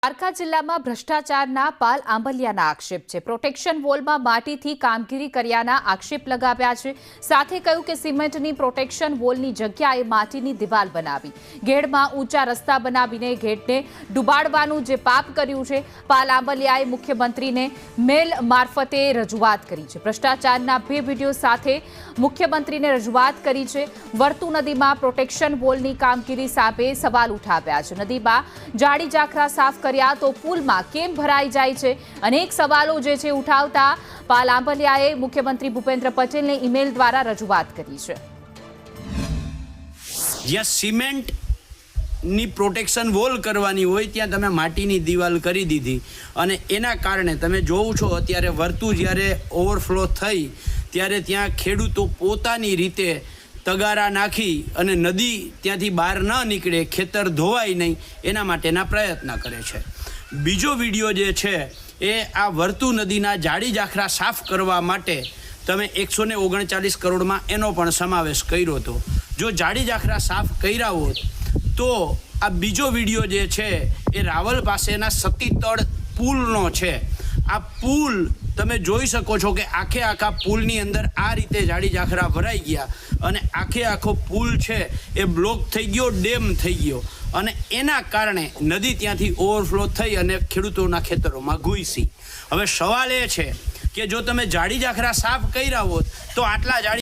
દ્વારકા જિલ્લામાં ભ્રષ્ટાચારના પાલ આંબલિયાના આક્ષેપ છે। પ્રોટેક્શન વોલમાં માટીથી કામગીરી કર્યાના આક્ષેપ લગાવ્યા છે। સાથે કહ્યું કે સિમેન્ટની પ્રોટેક્શન વોલની જગ્યાએ માટીની દિવાલ બનાવી ગેડમાં ઊંચા રસ્તા બનાવીને ગેડને ડૂબાડવાનું જે પાપ કર્યું છે। પાલ આંબલિયાએ મુખ્યમંત્રીને મેલ મારફતે રજૂઆત કરી છે। ભ્રષ્ટાચારના 2 વિડીયો સાથે મુખ્યમંત્રીને રજૂઆત કરી છે। વર્તુ નદીમાં પ્રોટેક્શન વોલની કામગીરી સામે સવાલ ઉઠાવ્યા છે। નદીમાં જાડી જાખરા સાફ तो पुल में केम भराई जाए छे अनेक सवालों जे छे उठावता पाल आंबलियाए मुख्यमंत्री भूपेन्द्र पटेल ने ईमेल द्वारा रजूआत करी छे। ज्यां सीमेंट नी प्रोटेक्शन वॉल करवानी होय त्यां तमे माटीनी दीवाल करी दीधी अने एना कारणे तमे जोवो छो अत्यारे वर्तु ज्यारे ओवरफ्लो थई त्यारे त्यां खेडूतो पोतानी रीते तगारा नाखी अने नदी त्यांथी बहार न निकळे खेतर धोवाय नहीं एना माटेना प्रयत्न करे छे। बीजो विडियो जे छे ए आ वर्तु नदीना जाड़ी जाखरा साफ करवा माटे तमे 139 करोड़मां एनो पण समावेश कर्यो हतो। जो जाड़ी जाखरा साफ कर्या होत तो आ बीजो विडियो जे छे ए रावल पासेना सतीतळ पुलनो छे। आ पुल तमे जोई शको छो कि आखे आखा पुलनी अंदर आ रीते जाड़ी जाखरा भराई गया अने आखे आखो पुल छे ए ब्लॉक थई गयो, डेम थई गयो अने एना कारणे नदी त्यांथी ओवरफ्लो थई अने खेडूतोना खेतरोमां घुसी। हवे सवाल ए छे कि जो तमे जाड़ी जाखरा साफ कर्या होत तो आटला जाड़ी